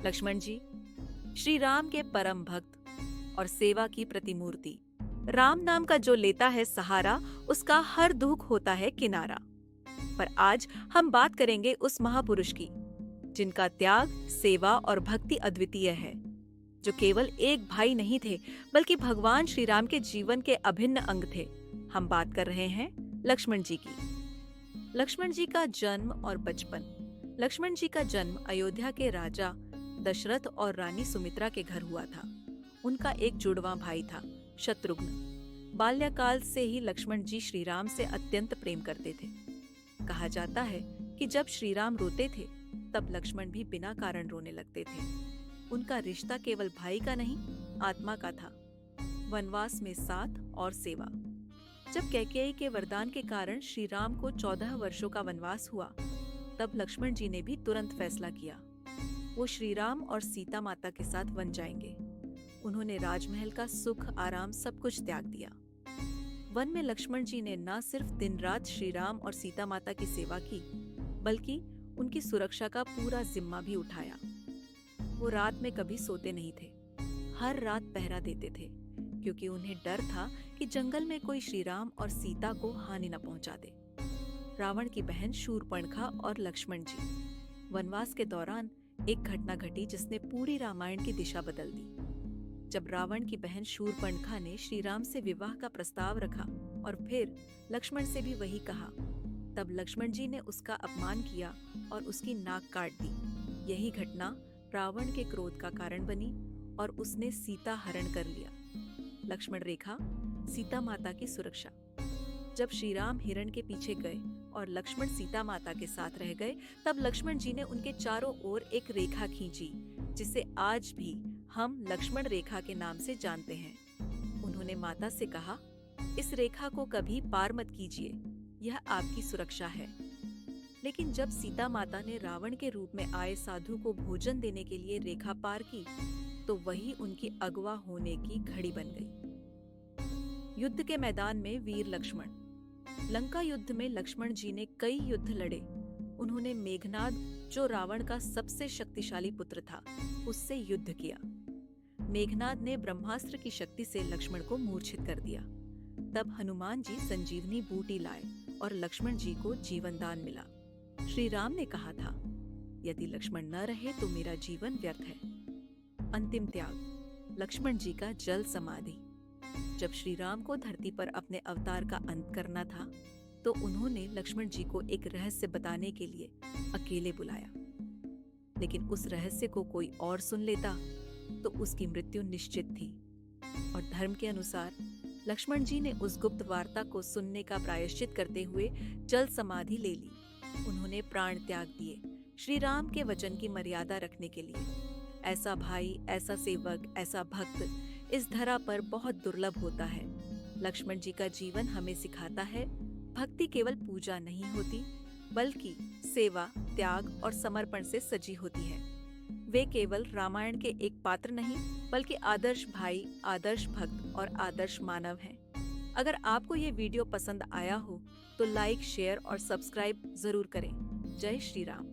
लक्ष्मण जी श्री राम के परम भक्त और सेवा की प्रतिमूर्ति। राम नाम का जो लेता है सहारा, उसका हर दुख होता है किनारा। पर आज हम बात करेंगे उस महापुरुष की जिनका त्याग, सेवा और भक्ति अद्वितीय है, जो केवल एक भाई नहीं थे बल्कि भगवान श्री राम के जीवन के अभिन्न अंग थे। हम बात कर रहे हैं लक्ष्मण जी की। लक्ष्मण जी का जन्म और बचपन। लक्ष्मण जी का जन्म अयोध्या के राजा दशरथ और रानी सुमित्रा के घर हुआ था। उनका एक जुड़वा भाई था, शत्रुघ्न। बाल्यकाल से ही लक्ष्मण जी श्री राम से अत्यंत प्रेम करते थे। कहा जाता है कि जब श्री राम रोते थे तब लक्ष्मण भी बिना कारण रोने लगते थे। उनका रिश्ता केवल भाई का नहीं, आत्मा का था। वनवास में साथ और सेवा। जब कैकेयी के वरदान के कारण श्री राम को 14 वर्षों का वनवास हुआ, तब लक्ष्मण जी ने भी तुरंत फैसला किया। वो श्री राम और सीता माता के साथ वन जाएंगे। उन्होंने राजमहल का सुख, आराम सब कुछ त्याग दिया। वन में लक्ष्मण जी ने न सिर्फ दिन रात श्री राम और सीता माता की सेवा की, बल्कि उनकी सुरक्षा का पूरा जिम्मा भी उठाया। वो रात में कभी सोते नहीं थे, हर रात पहरा देते थे, क्योंकि उन्हें डर था कि जंगल में कोई श्री राम और सीता को हानि न पहुंचा दे। रावण की बहन शूर्पणखा और लक्ष्मण जी। वनवास के दौरान एक घटना घटी जिसने पूरी रामायण की दिशा बदल दी। जब रावण की बहन शूर्पणखा ने श्री राम से विवाह का प्रस्ताव रखा और फिर लक्ष्मण से भी वही कहा, तब लक्ष्मण जी ने उसका अपमान किया और उसकी नाक काट दी। यही घटना रावण के क्रोध का कारण बनी और उसने सीता हरण कर लिया। लक्ष्मण रेखा, सीता माता की सुरक्षा। जब श्री राम हिरण के पीछे गए और लक्ष्मण सीता माता के साथ रह गए, तब लक्ष्मण जी ने उनके चारों ओर एक रेखा खींची, जिसे आज भी हम लक्ष्मण रेखा के नाम से जानते हैं। उन्होंने माता से कहा, इस रेखा को कभी पार मत कीजिए, यह आपकी सुरक्षा है। लेकिन जब सीता माता ने रावण के रूप में आए साधु को भोजन देने के लिए रेखा पार की, तो वही उनकी अगवा होने की घड़ी बन गई। युद्ध के मैदान में वीर लक्ष्मण। लंका युद्ध में लक्ष्मण जी ने कई युद्ध लड़े। उन्होंने मेघनाद, जो रावण का सबसे शक्तिशाली पुत्र था, उससे युद्ध किया। मेघनाद ने ब्रह्मास्त्र की शक्ति से लक्ष्मण को मूर्छित कर दिया। तब हनुमान जी संजीवनी बूटी लाए और लक्ष्मण जी को जीवन दान मिला। श्री राम ने कहा था, यदि लक्ष्मण न रहे तो मेरा जीवन व्यर्थ है। अंतिम त्याग। लक्ष्मण जी का जल समाधि। जब श्री राम को धरती पर अपने अवतार का अंत करना था, तो उन्होंने लक्ष्मण जी को एक रहस्य बताने के लिए अकेले बुलाया। लेकिन उस रहस्य को कोई और सुन लेता तो उसकी मृत्यु निश्चित थी। और धर्म के अनुसार लक्ष्मण जी ने उस गुप्त वार्ता को सुनने का प्रायश्चित करते हुए जल समाधि ले ली। उन्होंने प्राण त्याग दिए, श्री राम के वचन की मर्यादा रखने के लिए। ऐसा भाई, ऐसा सेवक, ऐसा भक्त इस धरा पर बहुत दुर्लभ होता है। लक्ष्मण जी का जीवन हमें सिखाता है, भक्ति केवल पूजा नहीं होती, बल्कि सेवा, त्याग और समर्पण से सजी होती है। वे केवल रामायण के एक पात्र नहीं, बल्कि आदर्श भाई, आदर्श भक्त और आदर्श मानव हैं। अगर आपको ये वीडियो पसंद आया हो तो लाइक, शेयर और सब्सक्राइब जरूर करें। जय श्री राम।